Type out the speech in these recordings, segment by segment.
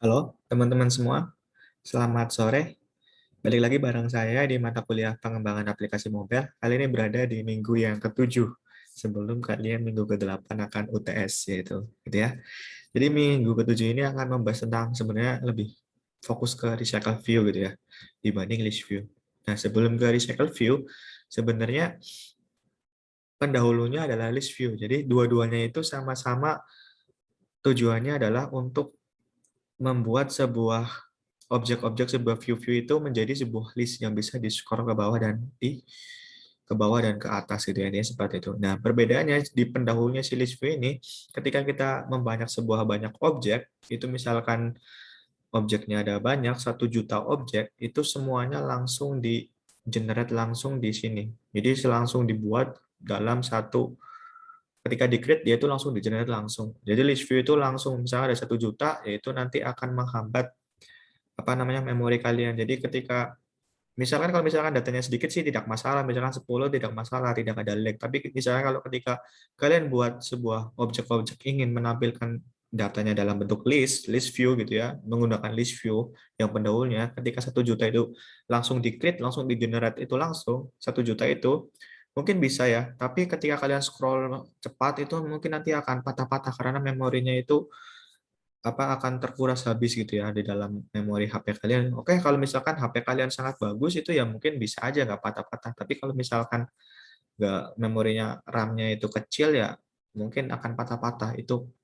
Halo teman-teman semua, selamat sore. Balik lagi bareng saya di mata kuliah pengembangan aplikasi mobile. Kali ini berada di minggu yang ke-7 sebelum kalian minggu ke-8 akan UTS yaitu gitu ya. Jadi minggu ke-7 ini akan membahas tentang sebenarnya lebih fokus ke recycle view gitu ya dibanding list view. Nah, sebelum ke recycle view, sebenarnya pendahulunya adalah list view. Jadi dua-duanya itu sama-sama tujuannya adalah untuk membuat sebuah objek-objek sebuah view-view itu menjadi sebuah list yang bisa di-scroll ke bawah dan ke bawah dan ke atas gitu ya, ini seperti itu. Nah, perbedaannya di pendahulunya si list view ini, ketika kita membanyak sebuah banyak objek, itu misalkan objeknya ada banyak, 1 juta objek, itu semuanya langsung di generate langsung di sini. Jadi langsung dibuat dalam satu ketika di-create dia itu langsung di-generate langsung. Jadi list view itu langsung misalnya ada 1 juta, yaitu nanti akan menghambat apa namanya memori kalian. Jadi ketika misalkan kalau misalkan datanya sedikit sih tidak masalah, misalkan 10 tidak masalah, tidak ada lag. Tapi misalnya kalau ketika kalian buat sebuah objek-objek ingin menampilkan datanya dalam bentuk list view gitu ya, menggunakan list view yang pendahulunya, ketika 1 juta itu langsung di-create, langsung di-generate itu langsung, 1 juta itu, mungkin bisa ya, tapi ketika kalian scroll cepat itu mungkin nanti akan patah-patah karena memorinya itu akan terkuras habis gitu ya di dalam memori HP kalian. Oke, kalau misalkan HP kalian sangat bagus itu ya mungkin bisa aja nggak patah-patah. Tapi kalau misalkan nggak memorinya RAM-nya itu kecil ya mungkin akan patah-patah. Itu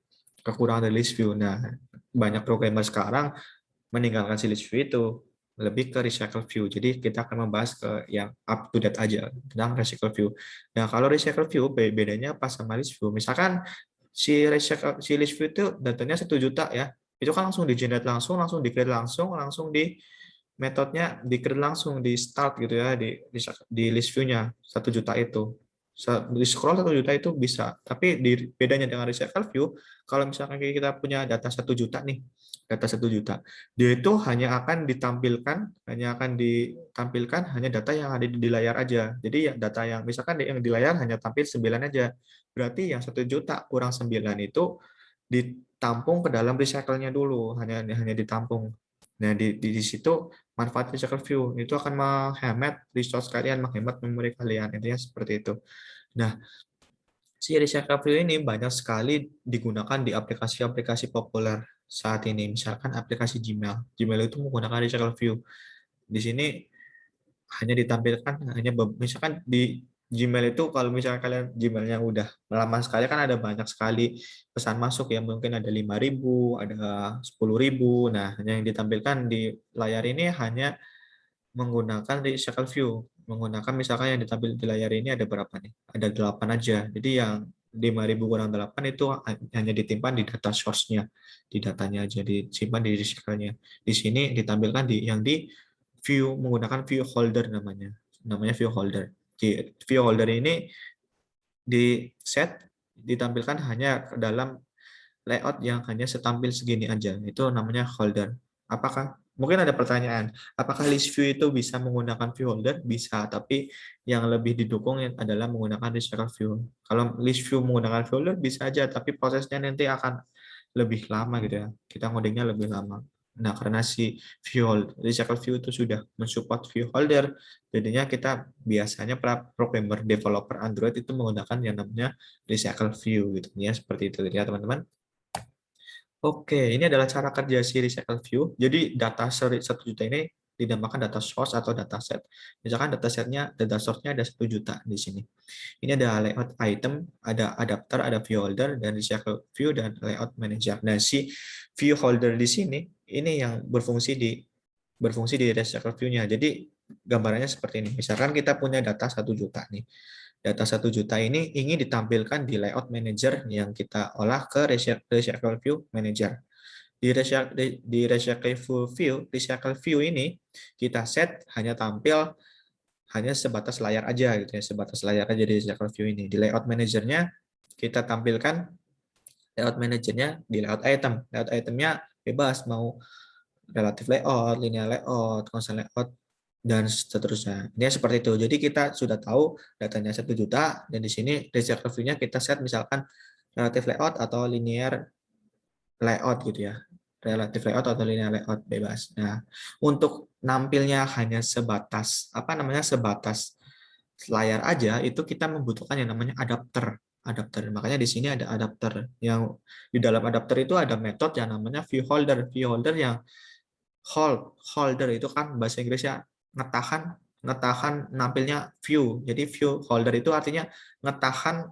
kekurangan dari list view. Nah, banyak programmer sekarang meninggalkan si list view itu lebih ke recycle view. Jadi kita akan membahas ke yang up to date aja tentang recycle view. Nah, kalau recycle view bedanya apa sama list view? Misalkan si list view itu datanya 1 juta ya, itu kan langsung di generate langsung di-create langsung di metodenya di-create langsung di start gitu ya di list view-nya 1 juta itu. Di scroll 1 juta itu bisa, tapi bedanya dengan recycle view, kalau misalkan kita punya data 1 juta nih, data 1 juta, dia itu hanya akan ditampilkan hanya data yang ada di layar aja. Jadi ya data yang misalkan yang di layar hanya tampil 9 aja. Berarti yang 1 juta kurang 9 itu ditampung ke dalam recycle-nya dulu, hanya ditampung. Nah, di situ manfaat recycle view itu akan menghemat resource kalian, menghemat memori kalian. Intinya seperti itu. Nah, si recycle view ini banyak sekali digunakan di aplikasi-aplikasi populer saat ini. Misalkan aplikasi Gmail. Gmail itu menggunakan recycle view. Di sini hanya ditampilkan misalkan di Gmail itu kalau misalnya kalian Gmailnya udah lama sekali kan ada banyak sekali pesan masuk ya, mungkin ada 5.000, ada 10.000. Nah, hanya yang ditampilkan di layar ini hanya menggunakan recycle view. Menggunakan misalkan yang ditampil di layar ini ada berapa nih? Ada 8 aja. Jadi yang 5.000 kurang 8 itu hanya ditimpan di data source-nya, di datanya aja disimpan di recycle-nya. Di sini ditampilkan yang di view menggunakan view holder namanya. Namanya view holder. Di view holder ini di set ditampilkan hanya dalam layout yang hanya setampil segini aja. Itu namanya holder. Apakah mungkin ada pertanyaan, apakah list view itu bisa menggunakan view holder? Bisa, tapi yang lebih didukung adalah menggunakan recycle view. Kalau list view menggunakan view holder bisa aja, tapi prosesnya nanti akan lebih lama gitu ya. Kita ngodingnya lebih lama. Nah, karena si view holder, recycle view itu sudah mensupport view holder, jadinya kita biasanya para programmer developer Android itu menggunakan yang namanya recycle view gitu ya, seperti itu ya teman-teman. Oke, ini adalah cara kerja si recycle view. Jadi data 1 juta ini dinamakan data source atau data set. Misalkan data source-nya ada 1 juta di sini. Ini ada layout item, ada adapter, ada view holder, dan recycle view, dan layout manager. Nah, si view holder di sini, ini yang berfungsi di recycle view-nya. Jadi gambarannya seperti ini. Misalkan kita punya data 1 juta nih. Data 1 juta ini ingin ditampilkan di layout manager yang kita olah ke recycle view manager. Recycle view ini kita set hanya tampil hanya sebatas layar aja gitu ya, sebatas layar aja di recycle view ini. Di layout manajernya kita tampilkan layout manajernya di layout item. Layout itemnya bebas mau relatif layout, linear layout, constant layout, dan seterusnya. Ini seperti itu. Jadi kita sudah tahu datanya 1 juta, dan di sini recycle view-nya kita set misalkan relatif layout atau linear layout gitu ya. relative layout atau linear layout bebas. Nah, untuk nampilnya hanya sebatas sebatas layar aja, itu kita membutuhkan yang namanya adapter. Makanya di sini ada adapter. Yang di dalam adapter itu ada metode yang namanya view holder. View holder yang holder itu kan bahasa Inggrisnya ngetahan ngetahan nampilnya view. Jadi view holder itu artinya ngetahan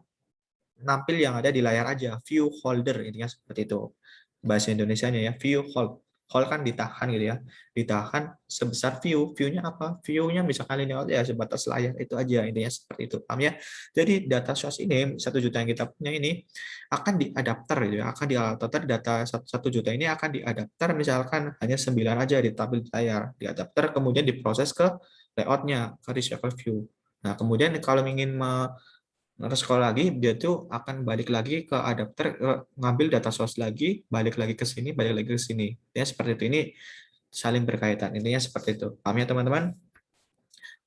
nampil yang ada di layar aja, view holder intinya seperti itu bahasa Indonesianya ya, view hold kan ditahan gitu ya, ditahan sebesar view-nya apa, view-nya misalkan ini ya sebatas layar itu aja, intinya seperti itu, paham ya. Jadi data source ini 1 juta yang kita punya ini akan diadapter gitu ya, akan diadapter data 1 juta ini akan diadapter misalkan hanya 9 aja ditampil di layar, diadapter kemudian diproses ke layoutnya ke reshape view. Nah kemudian kalau ingin scroll lagi, dia tuh akan balik lagi ke adapter, ngambil data source lagi, balik lagi ke sini, balik lagi ke sini. Ya seperti itu. Ini saling berkaitan. Intinya seperti itu. Paham ya teman-teman?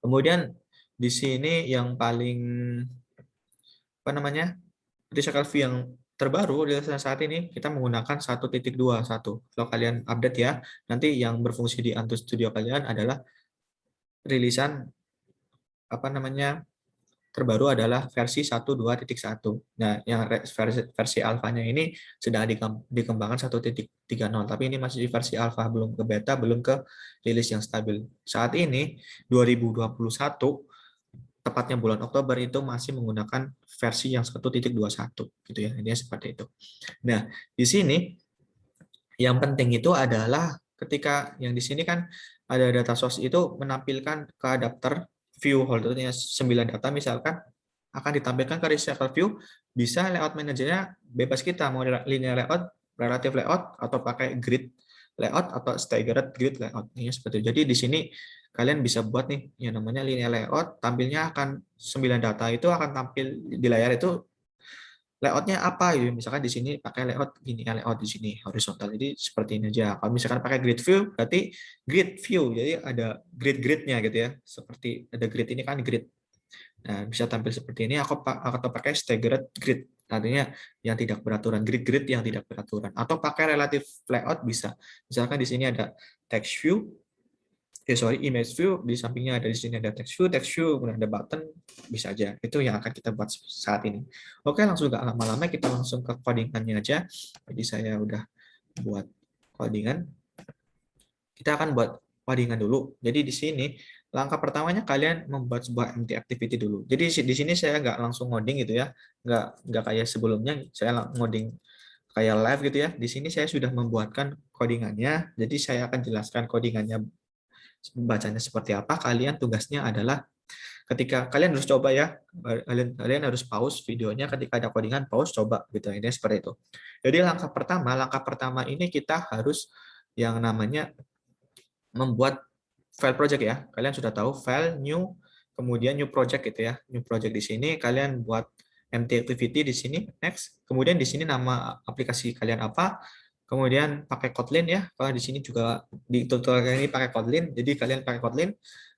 Kemudian di sini yang paling apa namanya? Critical view yang terbaru di saat ini kita menggunakan 1.21. Kalau kalian update ya, nanti yang berfungsi di Antutu Studio kalian adalah rilisan apa namanya? Terbaru adalah versi 1.2.1. Nah, yang versi alfanya ini sedang dikembangkan 1.30, tapi ini masih di versi alfa, belum ke beta, belum ke rilis yang stabil. Saat ini 2021, tepatnya bulan Oktober itu masih menggunakan versi yang 1.21 gitu ya. Ini seperti itu. Nah, di sini yang penting itu adalah ketika yang di sini kan ada data source itu menampilkan ke adapter view holdernya 9 data misalkan akan ditampilkan ke recycle view, bisa layout manajernya bebas kita mau linear layout, relative layout atau pakai grid layout atau staggered grid layout. Ini seperti itu. Jadi di sini kalian bisa buat nih yang namanya linear layout, tampilnya akan 9 data itu akan tampil di layar itu layoutnya apa gitu, misalkan di sini pakai layout gini, layout di sini horizontal, jadi seperti ini aja. Kalau misalkan pakai grid view berarti grid view, jadi ada grid-gridnya gitu ya, seperti ada grid ini kan grid. Nah bisa tampil seperti ini. Aku atau pakai staggered grid, artinya yang tidak beraturan, grid-grid yang tidak beraturan, atau pakai relative layout bisa. Misalkan di sini ada text view, image view, di sampingnya ada di sini ada text view, kemudian ada button, bisa aja. Itu yang akan kita buat saat ini. Oke, langsung gak lama-lama kita langsung ke codingannya aja. Jadi saya udah buat codingan. Kita akan buat codingan dulu. Jadi di sini langkah pertamanya kalian membuat sebuah empty activity dulu. Jadi di sini saya nggak langsung ngoding gitu ya, nggak kayak sebelumnya saya ngoding kayak live gitu ya. Di sini saya sudah membuatkan codingannya. Jadi saya akan jelaskan codingannya bacanya seperti apa. Kalian tugasnya adalah ketika kalian harus coba ya, kalian harus pause videonya ketika ada codingan, pause coba gitu. Ini seperti itu. Jadi langkah pertama ini kita harus yang namanya membuat file project ya. Kalian sudah tahu file new, kemudian new project gitu ya. New project di sini kalian buat empty activity di sini, next. Kemudian di sini nama aplikasi kalian apa, kemudian pakai Kotlin ya. Kalau di sini juga di tutorial ini pakai Kotlin, jadi kalian pakai Kotlin.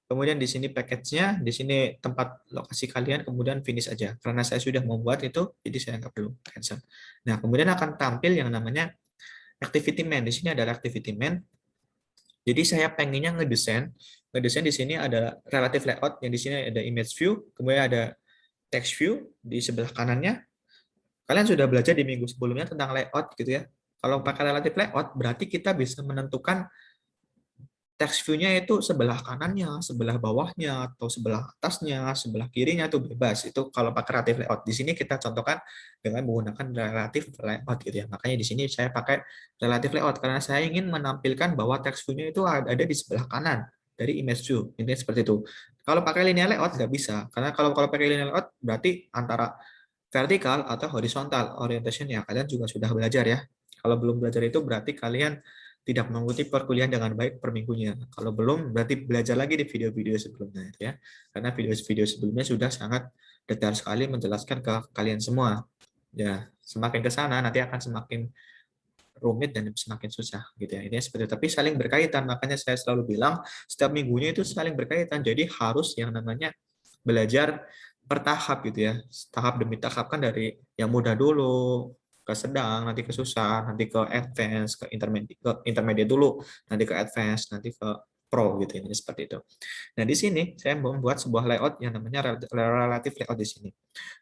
Kemudian di sini package-nya, di sini tempat lokasi kalian, kemudian finish aja. Karena saya sudah membuat itu, jadi saya nggak perlu cancel. Nah, kemudian akan tampil yang namanya activity main. Di sini ada activity main. Jadi saya pengennya ngedesain di sini ada relative layout, yang di sini ada image view, kemudian ada text view di sebelah kanannya. Kalian sudah belajar di minggu sebelumnya tentang layout gitu ya. Kalau pakai relative layout berarti kita bisa menentukan text view-nya itu sebelah kanannya, sebelah bawahnya, atau sebelah atasnya, sebelah kirinya itu bebas. Itu kalau pakai relative layout. Di sini kita contohkan dengan menggunakan relative layout gitu ya. Makanya di sini saya pakai relative layout karena saya ingin menampilkan bahwa text view-nya itu ada di sebelah kanan dari image view. Ini seperti itu. Kalau pakai linear layout nggak bisa. Karena kalau pakai linear layout berarti antara vertikal atau horizontal orientation ya. Kalian juga sudah belajar ya. Kalau belum belajar itu berarti kalian tidak mengikuti perkuliahan dengan baik per minggunya. Kalau belum, berarti belajar lagi di video-video sebelumnya ya. Karena video-video sebelumnya sudah sangat detail sekali menjelaskan ke kalian semua. Ya, semakin ke sana nanti akan semakin rumit dan semakin susah gitu ya. Ini seperti itu. Tapi saling berkaitan. Makanya saya selalu bilang setiap minggunya itu saling berkaitan. Jadi harus yang namanya belajar bertahap gitu ya. Tahap demi tahap kan dari yang mudah dulu, ke sedang, nanti ke susah, nanti ke advance, ke intermediate dulu, nanti ke advance, nanti ke pro gitu ini seperti itu. Nah, di sini saya membuat sebuah layout yang namanya relative layout di sini.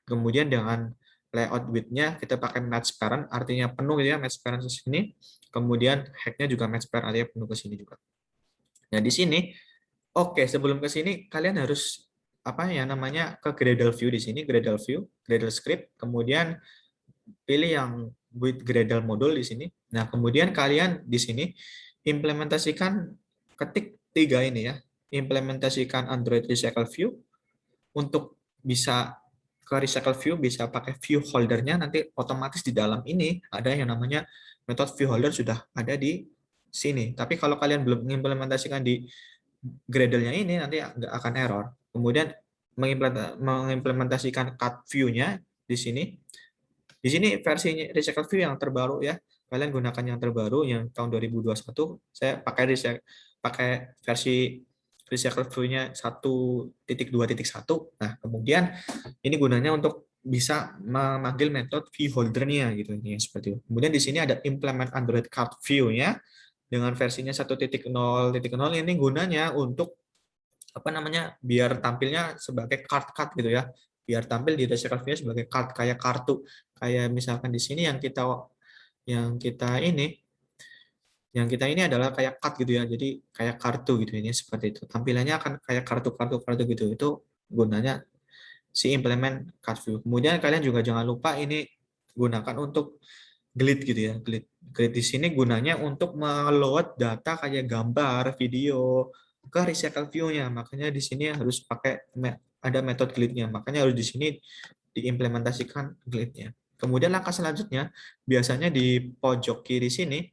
Kemudian dengan layout width-nya kita pakai match parent, artinya penuh ya match parent ke sini. Kemudian height-nya juga match parent, artinya penuh ke sini juga. Nah, di sini oke, sebelum ke sini kalian harus apa ya namanya ke Gradle view di sini, Gradle view, Gradle script, kemudian pilih yang with Gradle module di sini. Nah, kemudian kalian di sini implementasikan ketik tiga ini ya. Implementasikan Android Recycle View untuk bisa ke Recycle View bisa pakai view holdernya, nanti otomatis di dalam ini ada yang namanya metode view holder sudah ada di sini. Tapi kalau kalian belum mengimplementasikan di Gradle-nya ini nanti nggak akan error. Kemudian mengimplementasikan cut view-nya di sini. Di sini versi Recycle View yang terbaru ya. Kalian gunakan yang terbaru yang tahun 2021. Saya pakai versi Recycle View-nya 1.2.1. Nah, kemudian ini gunanya untuk bisa memanggil metode view holder-nya gitu ini seperti itu. Kemudian di sini ada implement Android card view-nya dengan versinya 1.0.0 ini gunanya untuk apa namanya biar tampilnya sebagai card gitu ya, biar tampil di Recycle View sebagai card kayak kartu, kayak misalkan di sini yang kita ini adalah kayak card gitu ya, jadi kayak kartu gitu ini seperti itu, tampilannya akan kayak kartu gitu. Itu gunanya si implement card view. Kemudian kalian juga jangan lupa ini gunakan untuk grid gitu ya, grid di sini gunanya untuk meload data kayak gambar, video ke recycle view-nya. Makanya di sini harus pakai ada metode grid-nya. Makanya harus di sini diimplementasikan grid-nya. Kemudian langkah selanjutnya biasanya di pojok kiri sini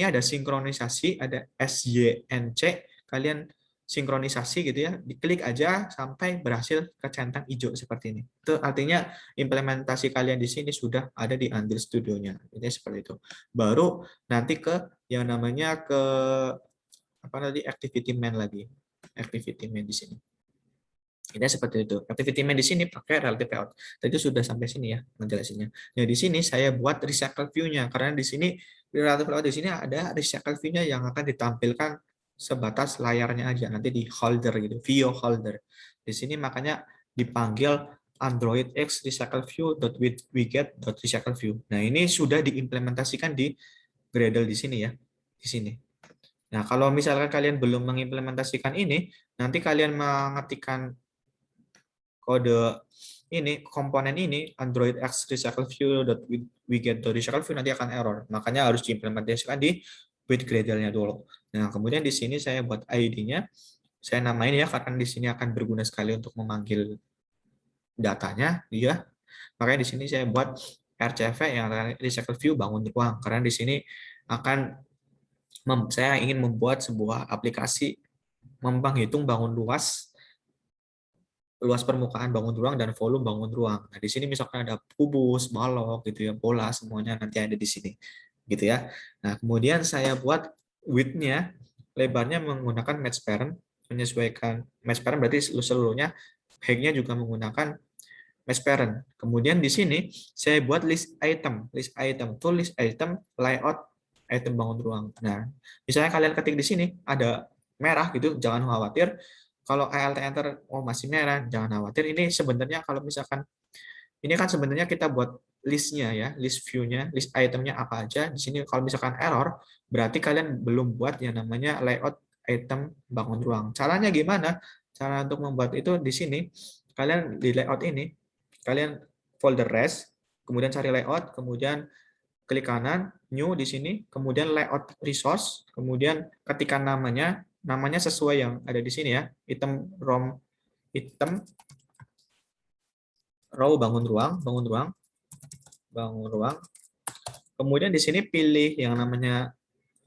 ada sinkronisasi, ada SYNC. Kalian sinkronisasi gitu ya, diklik aja sampai berhasil ke centang hijau seperti ini. Itu artinya implementasi kalian di sini sudah ada di Android Studio-nya. Ini seperti itu. Baru nanti ke yang namanya ke apa tadi activity main lagi. Activity main di sini. Ini seperti itu. Activity main di sini pakai relative layout. Tadi sudah sampai sini ya menjelasinnya. Nah, di sini saya buat recycle view-nya karena di sini di relative layout di sini ada recycle view-nya yang akan ditampilkan sebatas layarnya aja nanti di holder gitu, view holder. Di sini makanya dipanggil Android X recycle view .widget recycle view. Nah, ini sudah diimplementasikan di Gradle di sini ya. Di sini. Nah, kalau misalkan kalian belum mengimplementasikan ini, nanti kalian mengetikkan kode ini komponen ini Android X recycle view .widget recycle view nanti akan error. Makanya harus diimplementasikan di with Gradle-nya dulu. Nah, kemudian di sini saya buat ID-nya, saya namain ya karena di sini akan berguna sekali untuk memanggil datanya, ya. Makanya di sini saya buat RCV yang recycle view bangun ruang karena di sini akan saya ingin membuat sebuah aplikasi menghitung bangun luas permukaan bangun ruang dan volume bangun ruang. Nah, di sini misalkan ada kubus, balok gitu ya, bola semuanya nanti ada di sini. Gitu ya. Nah, kemudian saya buat width-nya lebarnya menggunakan match parent, menyesuaikan match parent berarti seluruhnya height-nya juga menggunakan match parent. Kemudian di sini saya buat list item tuh list item layout item bangun ruang. Nah, misalnya kalian ketik di sini ada merah gitu, jangan khawatir. Kalau Alt Enter, oh masih merah, jangan khawatir. Ini sebenarnya kalau misalkan, ini kan sebenarnya kita buat listnya ya, list view-nya, list itemnya apa aja. Di sini kalau misalkan error, berarti kalian belum buat yang namanya layout item bangun ruang. Caranya gimana? Cara untuk membuat itu di sini, kalian di layout ini, kalian folder res, kemudian cari layout, kemudian klik kanan, new di sini, kemudian layout resource, kemudian ketikkan namanya sesuai yang ada di sini ya, item row bangun ruang. Kemudian di sini pilih yang namanya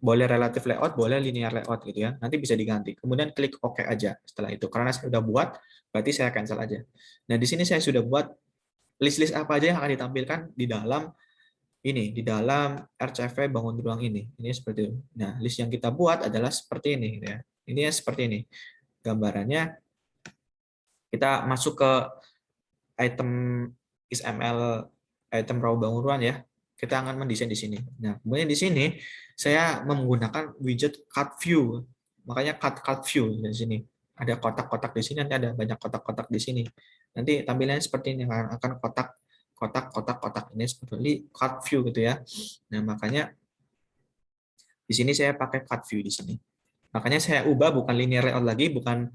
boleh relative layout, boleh linear layout gitu ya. Nanti bisa diganti. Kemudian klik OK aja setelah itu. Karena saya sudah buat, berarti saya cancel aja. Nah, di sini saya sudah buat list-list apa aja yang akan ditampilkan di dalam RCV bangun ruang ini. Ini seperti itu. Nah, list yang kita buat adalah seperti ini gitu ya. Ini ya seperti ini. Gambarannya kita masuk ke item XML item raw bangun ruang ya. kita akan mendesain di sini. Nah, kemudian di sini saya menggunakan widget cut view. Makanya cut view di sini. Ada kotak-kotak di sini, nanti ada banyak kotak-kotak di sini. Nanti tampilannya seperti ini, akan kotak ini seperti cut view gitu ya. Nah, makanya di sini saya pakai cut view di sini. Makanya saya ubah bukan linear layout lagi, bukan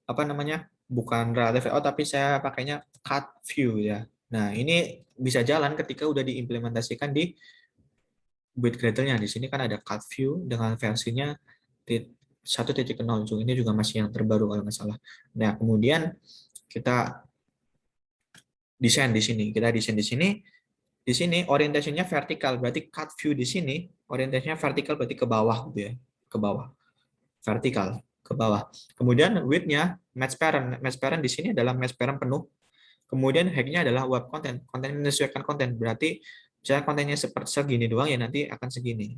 apa namanya, bukan relative layout, tapi saya pakainya cut view ya. Nah, ini bisa jalan ketika udah diimplementasikan di build creator-nya. Di sini kan ada cut view dengan versinya 1.0. Ini juga masih yang terbaru kalau nggak salah. Nah, kemudian kita desain di sini. Kita desain di sini. Di sini orientasinya vertikal, berarti cut view di sini orientasinya vertikal, berarti ke bawah gitu ya, ke bawah, vertikal ke bawah. Kemudian width-nya match parent. Match parent di sini adalah match parent penuh. Kemudian hack-nya adalah web content. Konten menyesuaikan konten. Berarti misalnya kontennya seperti segini doang ya nanti akan segini.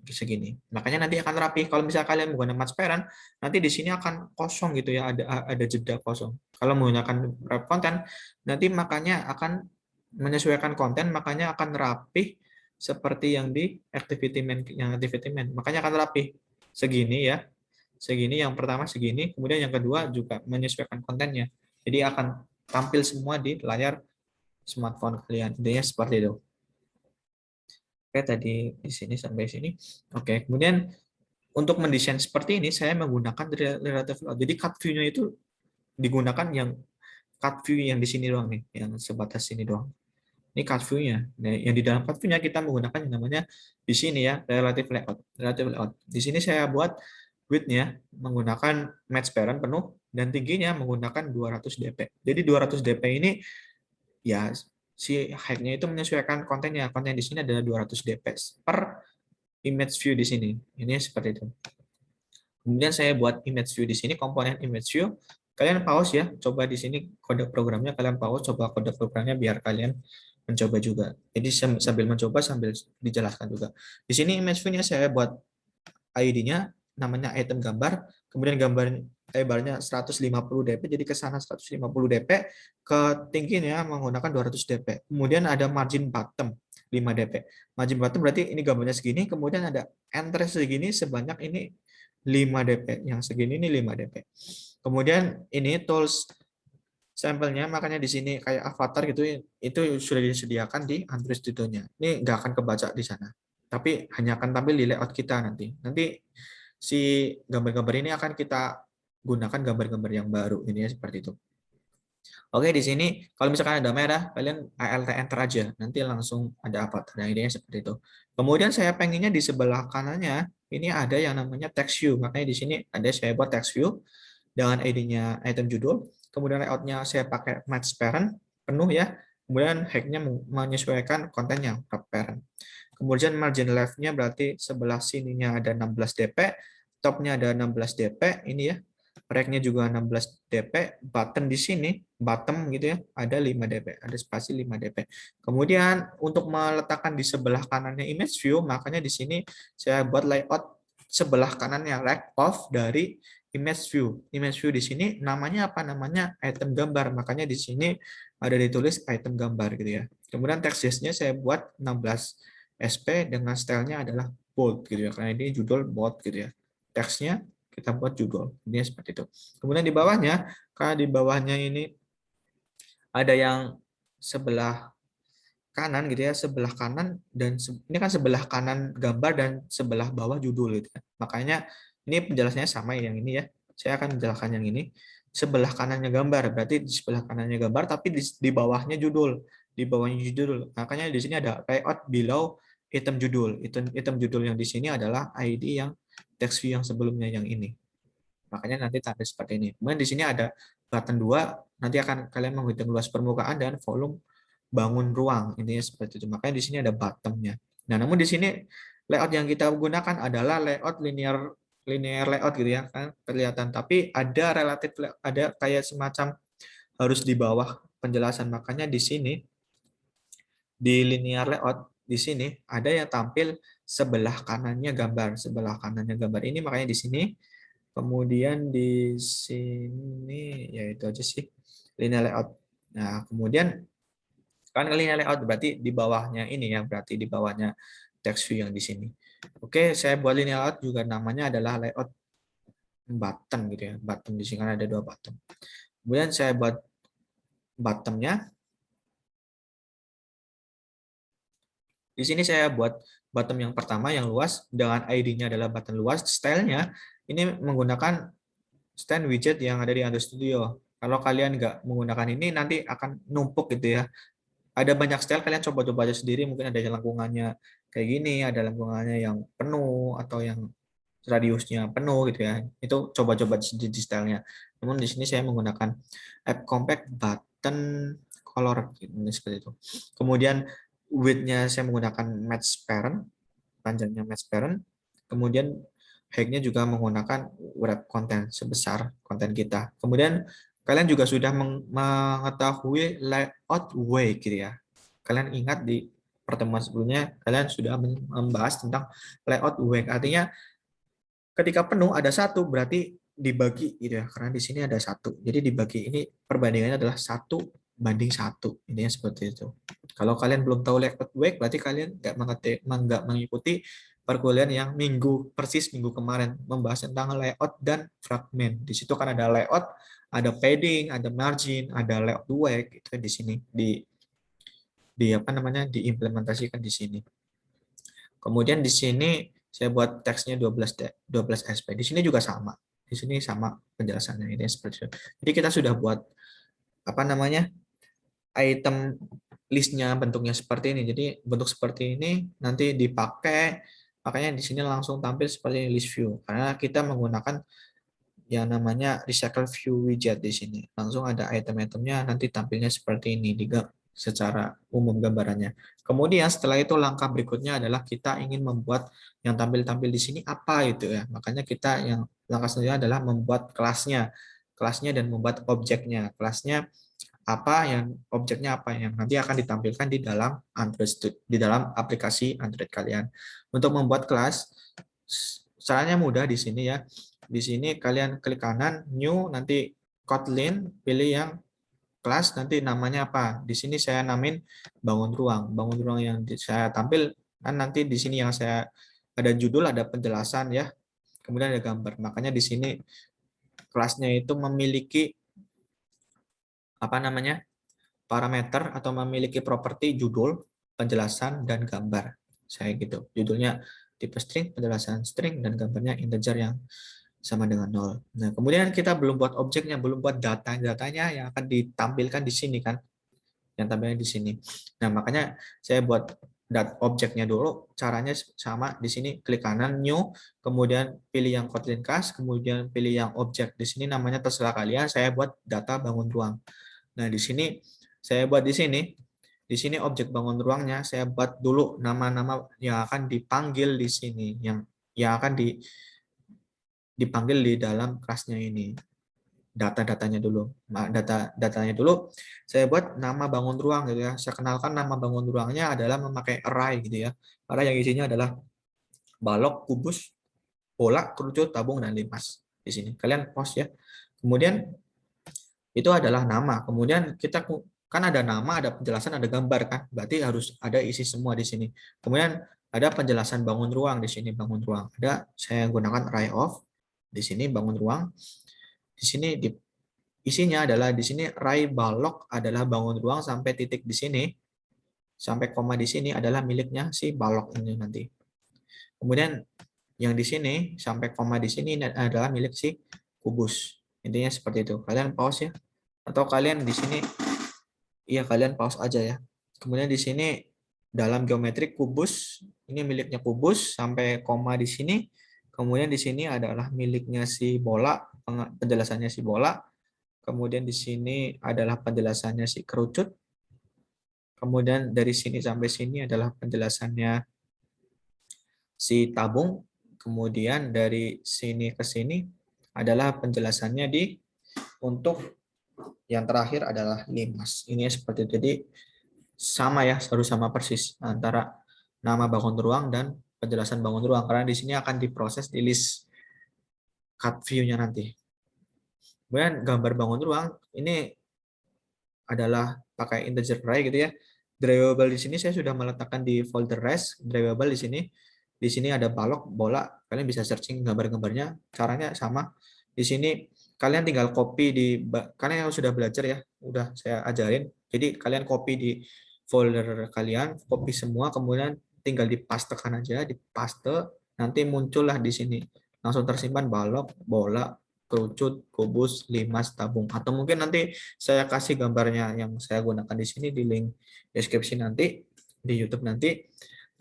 Segini. Makanya nanti akan rapi. Kalau misalnya kalian menggunakan match parent, nanti di sini akan kosong gitu ya, ada jeda kosong. Kalau menggunakan web content, nanti makanya akan menyesuaikan konten, makanya akan rapi seperti yang di activity main. Makanya akan rapi. Segini ya. Segini yang pertama segini, kemudian yang kedua juga menyesuaikan kontennya. Jadi akan tampil semua di layar smartphone kalian. Intinya seperti itu. Oke, tadi di sini sampai sini. Oke, kemudian untuk mendesain seperti ini saya menggunakan relative layout. Jadi cut view-nya itu digunakan yang cut view yang di sini doang nih, yang sebatas sini doang. Ini cut view-nya. Nah, yang di dalam cut view-nya kita menggunakan yang namanya di sini ya, relative layout. Relative layout. Di sini saya buat width-nya menggunakan match parent penuh dan tingginya menggunakan 200 dp. Jadi 200 dp ini ya si height-nya itu menyesuaikan kontennya. Konten di sini adalah 200 dp per image view di sini. Ini seperti itu. Kemudian saya buat image view di sini, komponen image view. Kalian pause ya, coba di sini kode programnya, kalian pause, coba kode programnya biar kalian mencoba juga. Jadi sambil mencoba sambil dijelaskan juga. Di sini image view-nya saya buat ID-nya namanya item gambar, kemudian gambar lebarnya 150 dp, jadi ke sana 150 dp, ke tingginya menggunakan 200 dp. Kemudian ada margin bottom 5 dp. Margin bottom berarti ini gambarnya segini, kemudian ada enter segini sebanyak ini 5 dp, yang segini ini 5 dp. Kemudian ini tools sampelnya, makanya di sini kayak avatar gitu, itu sudah disediakan di Android Studio-nya. Ini nggak akan kebaca di sana, tapi hanya akan tampil di layout kita nanti. Nanti si gambar-gambar ini akan kita gunakan gambar-gambar yang baru, ini ya seperti itu. Oke, di sini kalau misalkan ada merah, kalian alt enter aja, nanti langsung ada avatar. Nah, idenya seperti itu. Kemudian saya pengennya di sebelah kanannya ini ada yang namanya text view, makanya di sini ada saya buat text view dengan ID-nya item judul, kemudian layout-nya saya pakai match parent penuh ya, kemudian hack-nya menyesuaikan kontennya ke parent. Kemudian margin left-nya berarti sebelah sininya ada 16 dp, top-nya ada 16 dp, ini ya, rack-nya juga 16 dp, button di sini, bottom gitu ya, ada 5 dp, ada spasi 5 dp. Kemudian untuk meletakkan di sebelah kanannya image view, makanya di sini saya buat layout sebelah kanannya rack off dari image view. Image view di sini namanya apa? Namanya item gambar. Makanya di sini ada ditulis item gambar gitu ya. Kemudian text-nya saya buat 16 SP dengan stylenya adalah bold gitu ya. Karena ini judul bold gitu ya. Teksnya kita buat judul. Ini seperti itu. Kemudian di bawahnya, karena di bawahnya ini ada yang sebelah kanan gitu ya, sebelah kanan dan ini kan sebelah kanan gambar dan sebelah bawah judul gitu ya. Makanya ini penjelasannya sama yang ini ya. Saya akan menjelaskan yang ini. Sebelah kanannya gambar, berarti di sebelah kanannya gambar tapi di bawahnya judul. Di bawahnya judul. Makanya di sini ada layout below item judul. Item judul yang di sini adalah ID yang text view yang sebelumnya yang ini. Makanya nanti tampil seperti ini. Kemudian di sini ada button 2, nanti akan kalian menghitung luas permukaan dan volume bangun ruang, intinya seperti itu. Makanya di sini ada bottom-nya. Nah, namun di sini layout yang kita gunakan adalah layout linear layout gitu ya, kan kelihatan. Tapi ada relatif, ada kayak semacam harus di bawah penjelasan. Makanya di sini di linear layout di sini ada yang tampil sebelah kanannya gambar, sebelah kanannya gambar ini, makanya di sini. Kemudian di sini ya itu aja sih linear layout. Nah, kemudian Kan linear layout berarti di bawahnya ini ya, berarti di bawahnya text view yang di sini. Oke, saya buat linear layout juga namanya adalah layout button gitu ya. Button di sini kan ada 2 button. Kemudian saya buat buttonnya. Di sini saya buat button yang pertama yang luas dengan ID-nya adalah button luas. Stylenya ini menggunakan stand widget yang ada di Android Studio. Kalau kalian nggak menggunakan ini nanti akan numpuk gitu ya. Ada banyak style, kalian coba-coba aja sendiri, mungkin ada yang lengkungannya kayak gini, ada lengkungannya yang penuh atau yang radiusnya penuh gitu ya. Itu coba-coba di stylenya. Namun di sini saya menggunakan app compact button color ini seperti itu. Kemudian width-nya saya menggunakan match parent, panjangnya match parent. Kemudian height-nya juga menggunakan wrap content sebesar konten kita. Kemudian kalian juga sudah mengetahui layout way gitu ya. Kalian ingat di pertemuan sebelumnya kalian sudah membahas tentang layout way. Artinya ketika penuh ada satu berarti dibagi gitu ya, karena di sini ada satu. Jadi dibagi ini perbandingannya adalah 1:1. Intinya seperti itu. Kalau kalian belum tahu layout way berarti kalian nggak mengikuti perkuliahan yang persis minggu kemarin membahas tentang layout dan fragment. Di situ kan ada layout, ada padding, ada margin, ada layout way gitu di sini di apa namanya diimplementasikan di sini. Kemudian di sini saya buat teksnya 12 SP. Di sini juga sama. Di sini sama penjelasannya ini seperti itu. Jadi kita sudah buat apa namanya item listnya bentuknya seperti ini. Jadi bentuk seperti ini nanti dipakai, makanya di sini langsung tampil seperti list view karena kita menggunakan yang namanya recycle view widget di sini. Langsung ada item-itemnya nanti tampilnya seperti ini secara umum gambarannya. Kemudian setelah itu langkah berikutnya adalah kita ingin membuat yang tampil-tampil di sini apa itu ya. Makanya kita yang langkah selanjutnya adalah membuat kelasnya dan membuat objeknya. Kelasnya apa yang objeknya apa yang nanti akan ditampilkan di dalam Android Studio, di dalam aplikasi Android kalian. Untuk membuat kelas caranya mudah di sini ya. Di sini kalian klik kanan new, nanti Kotlin, pilih yang kelas, nanti namanya apa. Di sini saya namain bangun ruang. Bangun ruang yang saya tampil kan nanti di sini yang saya ada judul, ada penjelasan ya. Kemudian ada gambar. Makanya di sini kelasnya itu memiliki apa namanya? Parameter atau memiliki properti judul, penjelasan dan gambar. Saya gitu. Judulnya tipe string, penjelasan string dan gambarnya integer yang sama dengan 0. Nah, kemudian kita belum buat objeknya, belum buat datanya yang akan ditampilkan di sini kan. Yang tampilnya di sini. Nah, makanya saya buat objeknya dulu. Caranya sama di sini, klik kanan new, kemudian pilih yang Kotlin class, kemudian pilih yang objek. Di sini namanya terserah kalian, saya buat data bangun ruang. Nah, di sini saya buat di sini objek bangun ruangnya saya buat dulu nama-nama yang akan dipanggil di sini, yang akan dipanggil di dalam kelasnya ini. Data-datanya dulu. Nah, datanya dulu saya buat nama bangun ruang gitu ya. Saya kenalkan nama bangun ruangnya adalah memakai array gitu ya. Array yang isinya adalah balok, kubus, bola, kerucut, tabung dan limas. Di sini kalian pause ya. Kemudian itu adalah nama. Kemudian kita kan ada nama, ada penjelasan, ada gambar kan. Berarti harus ada isi semua di sini. Kemudian ada penjelasan bangun ruang di sini, bangun ruang. Ada saya gunakan array of di sini bangun ruang. Di sini isinya adalah di sini array balok adalah bangun ruang sampai titik di sini. Sampai koma di sini adalah miliknya si balok ini nanti. Kemudian yang di sini sampai koma di sini adalah milik si kubus. Intinya seperti itu. Kalian pause ya. Atau kalian di sini, iya kalian pause aja ya. Kemudian di sini dalam geometrik kubus, ini miliknya kubus sampai koma di sini. Kemudian di sini adalah miliknya si bola, penjelasannya si bola. Kemudian di sini adalah penjelasannya si kerucut. Kemudian dari sini sampai sini adalah penjelasannya si tabung. Kemudian dari sini ke sini adalah penjelasannya untuk yang terakhir adalah limas. Ini seperti itu. Jadi sama ya, harus sama persis antara nama bangun ruang dan penjelasan bangun ruang. Karena di sini akan diproses di list cut view-nya nanti. Kemudian gambar bangun ruang ini adalah pakai integer array gitu ya. Drivable di sini saya sudah meletakkan di folder rest. Drivable di sini. Di sini ada balok, bola. Kalian bisa searching gambar-gambarnya. Caranya sama. Di sini kalian tinggal copy di, kalian yang sudah belajar ya, udah saya ajarin. Jadi kalian copy di folder kalian, copy semua, kemudian tinggal dipastekan aja, dipaste, nanti muncullah di sini. Langsung tersimpan balok, bola, kerucut, kubus, limas, tabung. Atau mungkin nanti saya kasih gambarnya yang saya gunakan di sini di link deskripsi nanti di YouTube nanti.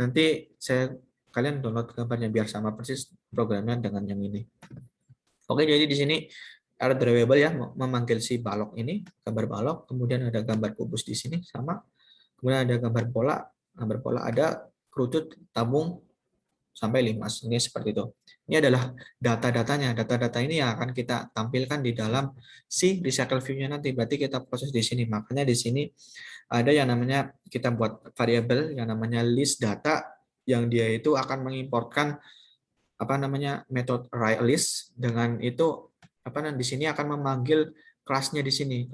Nanti kalian download gambarnya biar sama persis programnya dengan yang ini. Oke, jadi di sini ada drawable ya, memanggil si balok ini, gambar balok, kemudian ada gambar kubus di sini sama, kemudian ada gambar bola ada kerucut, tabung, sampai limas. Ini seperti itu. Ini adalah data-datanya. Data-data ini yang akan kita tampilkan di dalam si recycle view-nya nanti. Berarti kita proses di sini. Makanya di sini ada yang namanya, kita buat variabel yang namanya list data, yang dia itu akan mengimportkan apa namanya metode write list. Dengan itu apa namanya di sini akan memanggil kelasnya di sini,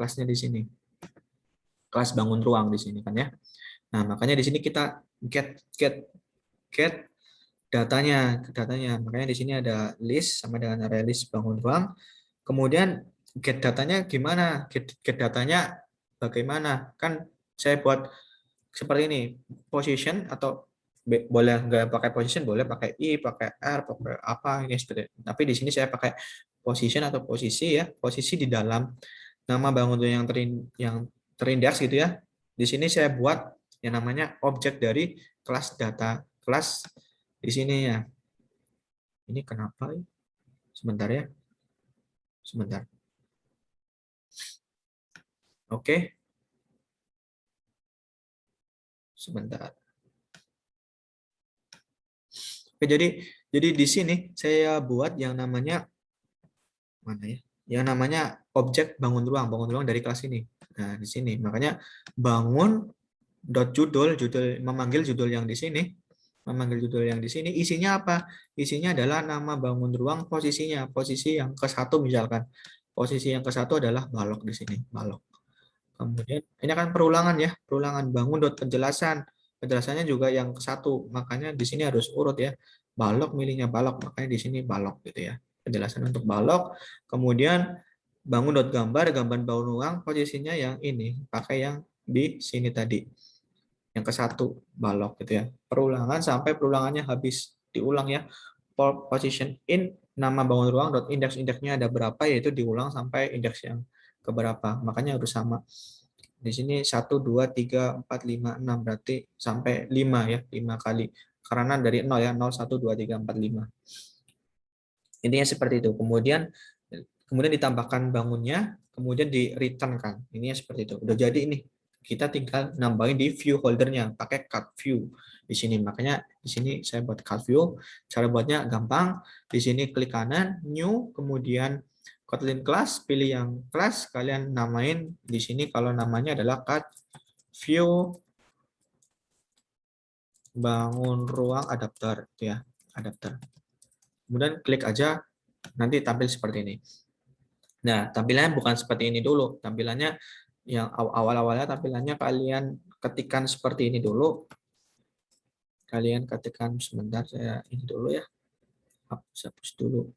kelas bangun ruang di sini kan ya. Nah, makanya di sini kita get datanya. Makanya di sini ada list sama dengan array list bangun ruang. Kemudian get datanya gimana? Get datanya bagaimana? Kan saya buat seperti ini, position atau boleh nggak pakai position, boleh pakai i, pakai r, pakai apa ini seperti. Tapi di sini saya pakai position atau posisi ya, posisi di dalam nama bangun ruang yang terindeks gitu ya. Di sini saya buat yang namanya objek dari kelas data, kelas di sini ya. Ini kenapa? Sebentar ya. Sebentar. Oke. Sebentar. Oke, jadi di sini saya buat yang namanya mana ya? Yang namanya objek bangun ruang dari kelas ini. Nah, di sini. Makanya bangun judul memanggil judul yang di sini, isinya apa? Isinya adalah nama bangun ruang, posisinya, posisi yang ke-1 misalkan. Posisi yang ke-1 adalah balok di sini, balok. Kemudian ini akan perulangan ya, perulangan bangun penjelasan. Penjelasannya juga yang ke-1, makanya di sini harus urut ya. Balok milihnya balok, makanya di sini balok gitu ya. Penjelasan untuk balok. Kemudian bangun gambar bangun ruang, posisinya yang ini, pakai yang di sini tadi. Yang ke-1 balok gitu ya. Perulangan sampai perulangannya habis, diulang ya. Position in nama bangun ruang indeksnya ada berapa, yaitu diulang sampai indeks yang keberapa. Makanya harus sama. Di sini 1 2 3 4 5 6 berarti sampai 5 ya, 5 kali. Karena dari 0 ya, 0 1 2 3 4 5. Intinya seperti itu. Kemudian ditambahkan bangunnya, kemudian di return kan. Ini seperti itu. Udah jadi ini. Kita tinggal nambahin di view holdernya pakai cut view di sini. Makanya di sini saya buat cut view. Cara buatnya gampang. Di sini klik kanan new, kemudian Kotlin class, pilih yang class, kalian namain di sini kalau namanya adalah cut view bangun ruang adapter ya, adapter. Kemudian klik aja, nanti tampil seperti ini. Nah, tampilannya bukan seperti ini dulu. Tampilannya yang awal-awalnya tampilannya kalian ketikkan seperti ini dulu. Kalian ketikkan sebentar, saya ini dulu ya. Hapus dulu.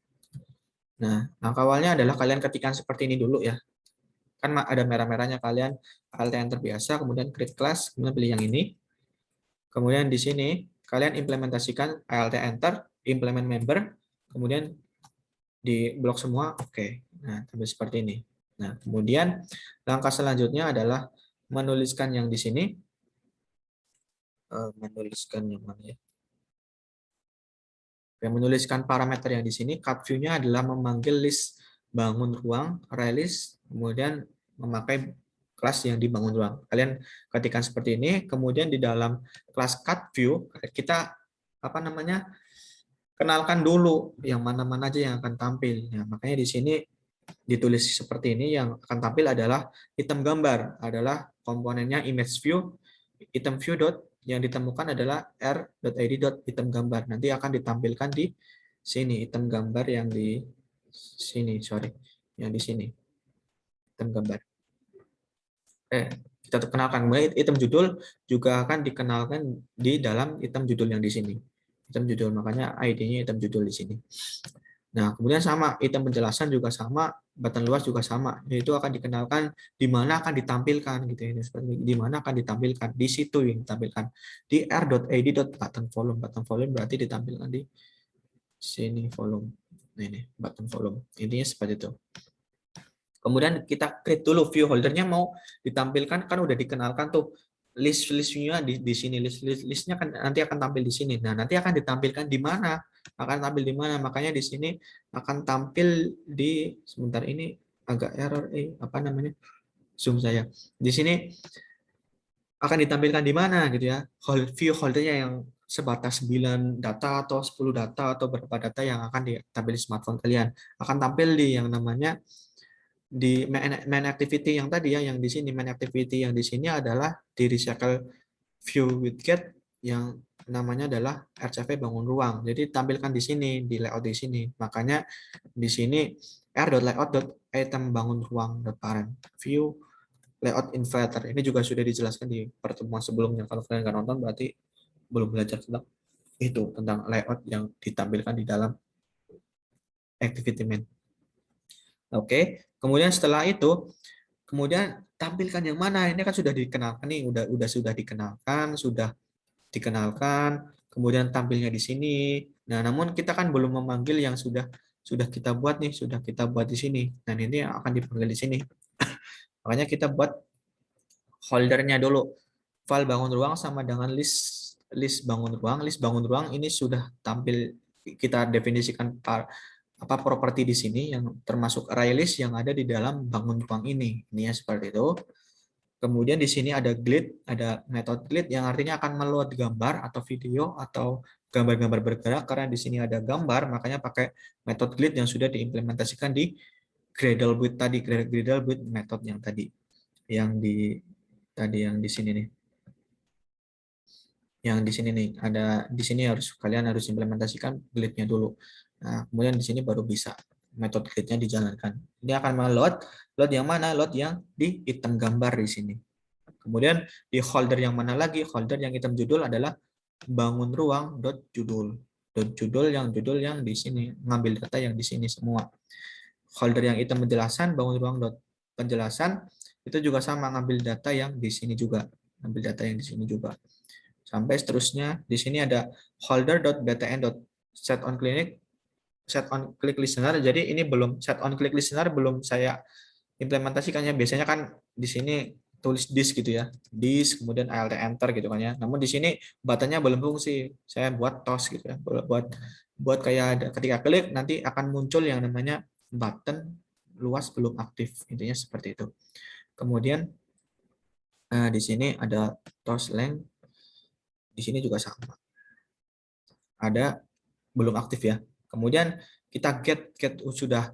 Nah, langkah awalnya adalah kalian ketikkan seperti ini dulu ya. Kan ada merah-merahnya, kalian alt yang terbiasa, kemudian create class, kemudian pilih yang ini. Kemudian di sini kalian implementasikan alt enter, implement member, kemudian di blok semua, oke. Nah, sampai seperti ini. Nah, kemudian langkah selanjutnya adalah menuliskan yang di sini. Menuliskan yang mana ya? Menuliskan parameter yang di sini. Cut view-nya adalah memanggil list bangun ruang, release, kemudian memakai kelas yang dibangun ruang. Kalian ketikkan seperti ini, kemudian di dalam kelas cut view kita apa namanya? Kenalkan dulu yang mana-mana aja yang akan tampil. Nah, makanya di sini ditulis seperti ini, yang akan tampil adalah item gambar, adalah komponennya image view, item view dot yang ditemukan adalah r.id dot item gambar. Nanti akan ditampilkan di sini item gambar yang di sini, sorry, yang di sini item gambar. kita kenalkan. Kemudian item judul juga akan dikenalkan di dalam item judul yang di sini. Item judul, makanya ID-nya item judul di sini. Nah, kemudian sama, item penjelasan juga sama, button luas juga sama, yaitu akan dikenalkan di mana akan ditampilkan gitu ya. Seperti di mana akan ditampilkan, di situ yang ditampilkan. Di r.id.button volume. Button volume berarti ditampilkan di sini volume. Nah, ini button volume. Intinya seperti itu. Kemudian kita create dulu view holdernya mau ditampilkan, kan udah dikenalkan tuh list-listnya di sini, listnya kan nanti akan tampil di sini. Nah, nanti akan ditampilkan di mana? Akan tampil di mana? Makanya di sini akan tampil di, sebentar ini agak error, apa namanya? Zoom saya. Di sini akan ditampilkan di mana gitu ya. View holdernya yang sebatas 9 data atau 10 data atau berapa data yang akan ditampil di smartphone kalian. Akan tampil di yang namanya di main activity yang tadi ya, yang di sini main activity yang di sini adalah di recycle view widget yang namanya adalah RCV bangun ruang. Jadi tampilkan di sini, di layout di sini. Makanya di sini r.layout.item bangun ruang parent view layout inverter. Ini juga sudah dijelaskan di pertemuan sebelumnya. Kalau kalian nggak nonton berarti belum belajar tentang itu, tentang layout yang ditampilkan di dalam activity main. Oke, kemudian setelah itu, kemudian tampilkan yang mana? Ini kan sudah dikenalkan nih, sudah dikenalkan, kemudian tampilnya di sini. Nah, namun kita kan belum memanggil yang sudah kita buat nih, sudah kita buat di sini. Dan ini akan dipanggil di sini. Makanya kita buat holdernya dulu. File bangun ruang sama dengan list bangun ruang. List bangun ruang ini sudah tampil, kita definisikan apa properti di sini yang termasuk array list yang ada di dalam bangun ruang ini. Ini ya seperti itu. Kemudian di sini ada glide, ada metode glide yang artinya akan meload gambar atau video atau gambar-gambar bergerak. Karena di sini ada gambar, makanya pakai metode glide yang sudah diimplementasikan di Gradle build tadi, Gradle build method yang tadi, yang di sini nih. Yang di sini nih, ada di sini kalian harus implementasikan glide-nya dulu. Nah, kemudian di sini baru bisa metode glide-nya dijalankan. Ini akan meload, load yang mana? Load yang di item gambar di sini. Kemudian di holder yang mana lagi? Holder yang item judul adalah bangun ruang dot judul. Dot judul yang di sini, ngambil data yang di sini semua. Holder yang item penjelasan, bangun ruang dot penjelasan, itu juga sama, ngambil data yang di sini juga. Ngambil data yang di sini juga. Sampai seterusnya di sini ada holder.btn.set on click listener. Jadi ini belum set on click listener, belum saya implementasikannya. Biasanya kan di sini tulis disk gitu ya, disk kemudian alt enter gitu kan ya. Namun di sini buttonnya belum fungsi, saya buat toss gitu ya, buat kayak ada ketika klik nanti akan muncul yang namanya button luas belum aktif, intinya seperti itu. Kemudian di sini ada toss length, di sini juga sama, ada belum aktif ya. Kemudian kita get sudah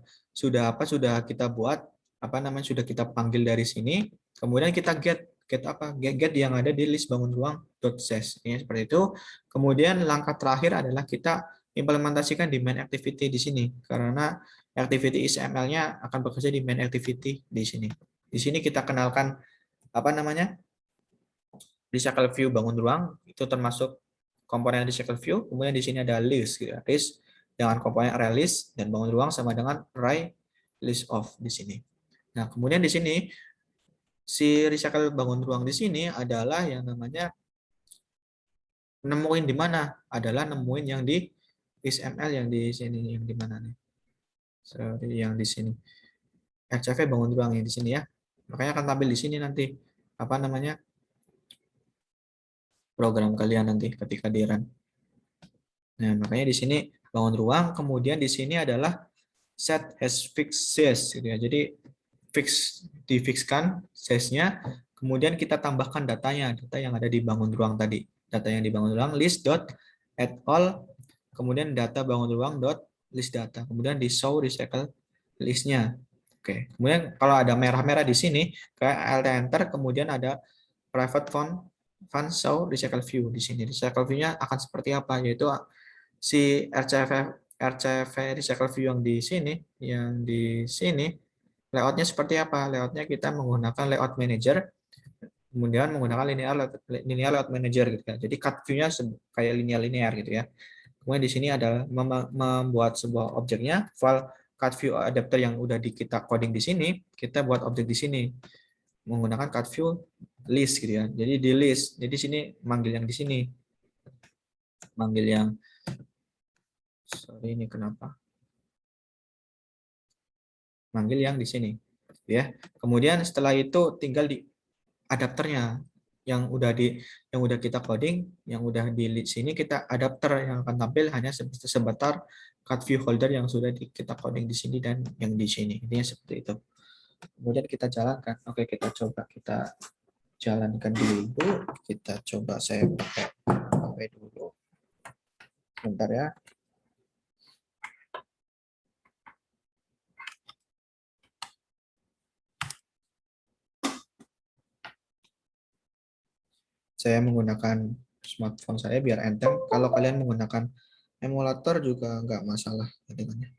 kita buat apa namanya, sudah kita panggil dari sini. Kemudian kita get yang ada di list bangun ruang .ses ini seperti itu. Kemudian langkah terakhir adalah kita implementasikan di main activity di sini, karena activity XML-nya akan bekerja di main activity di sini. Di sini kita kenalkan apa namanya, recycle view bangun ruang, itu termasuk komponen recycle view. Kemudian di sini ada list, gitu. List dengan komponen array list, dan bangun ruang sama dengan array list of di sini. Nah, kemudian di sini si recycle bangun ruang di sini adalah yang namanya nemuin di mana, adalah nemuin yang di XML yang di sini, yang di mana nih? Seperti yang di sini. RCV bangun ruang yang di sini ya. Makanya akan tampil di sini nanti apa namanya, program kalian nanti ketika di run. Nah, makanya di sini bangun ruang, kemudian di sini adalah set has fixed size gitu ya. Jadi difixkan size-nya, kemudian kita tambahkan datanya, data yang ada di bangun ruang tadi. Data yang di bangun ruang list dot add all, kemudian data bangun ruang dot list data, kemudian di show recycle list-nya. Oke, kemudian kalau ada merah-merah di sini kayak alt enter, kemudian ada private font show recycle view di sini. Recycle view-nya akan seperti apa? Yaitu si RCV recycle view yang di sini layoutnya seperti apa? Layoutnya kita menggunakan layout manager Kemudian menggunakan linear layout manager gitu ya. Jadi cut view-nya kayak linear gitu ya. Kemudian di sini adalah membuat sebuah objeknya, file cut view adapter yang udah kita coding di sini, kita buat objek di sini menggunakan cut view list gitu ya. Jadi di list. Jadi sini manggil yang di sini. Manggil yang sorry ini kenapa? Manggil yang di sini ya. Kemudian setelah itu tinggal di adapternya yang udah kita coding, yang udah di sini kita adapter yang akan tampil hanya sebentar cut view holder yang sudah kita coding di sini dan yang di sini. Intinya seperti itu. Kemudian kita jalankan. Oke, kita coba kita jalankan dulu. Kita coba saya pakai HP dulu. Bentar ya. Saya menggunakan smartphone saya biar enteng. Kalau kalian menggunakan emulator juga nggak masalah kedengannya.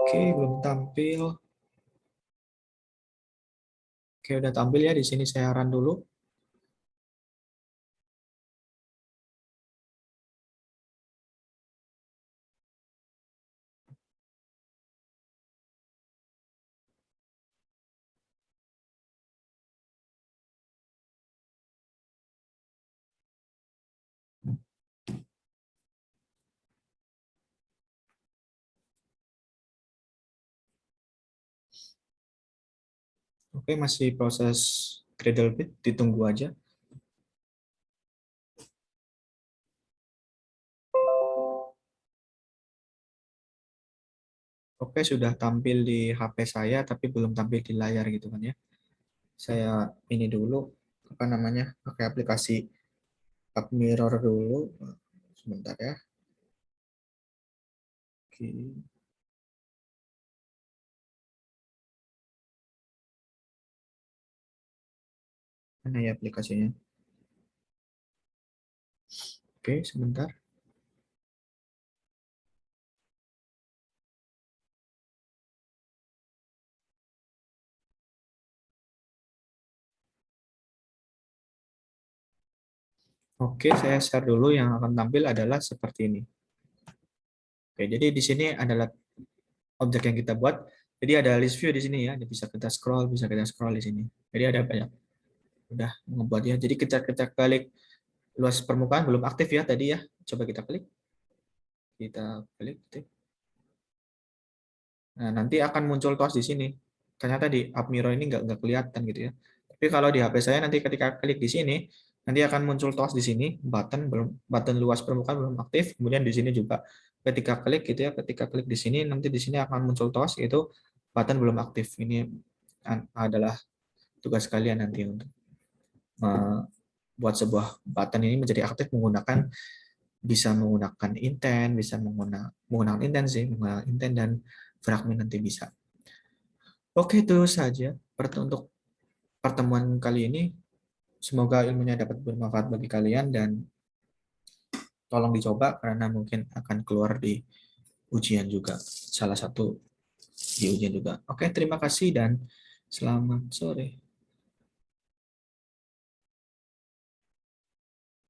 Oke, belum tampil. Oke, udah tampil ya. Di sini saya run dulu. Oke, masih proses Gradle bit, ditunggu aja. Oke, sudah tampil di HP saya, tapi belum tampil di layar gitu kan ya. Saya ini dulu, apa namanya, pakai aplikasi Up Mirror dulu. Sebentar ya. Oke. Mana ya aplikasinya? Oke, sebentar. Oke, saya share dulu yang akan tampil adalah seperti ini. Oke, jadi di sini adalah objek yang kita buat. Jadi ada list view di sini ya, bisa kita scroll di sini. Jadi ada banyak. Udah ngebuatnya. Jadi kita klik luas permukaan belum aktif ya tadi ya. Coba kita klik. Kita klik. Nah, nanti akan muncul toast di sini. Ternyata di Up Mirror ini nggak kelihatan gitu ya. Tapi kalau di HP saya nanti ketika klik di sini, nanti akan muncul toast di sini, button luas permukaan belum aktif. Kemudian di sini juga ketika klik gitu ya, ketika klik di sini nanti di sini akan muncul toast itu button belum aktif. Ini adalah tugas kalian nanti untuk buat sebuah button ini menjadi aktif bisa menggunakan intent, bisa menggunakan intent sih, menggunakan intent dan fragment nanti bisa. Oke, itu saja untuk pertemuan kali ini. Semoga ilmunya dapat bermanfaat bagi kalian dan tolong dicoba karena mungkin akan keluar di ujian juga. Salah satu di ujian juga. Oke, terima kasih dan selamat sore.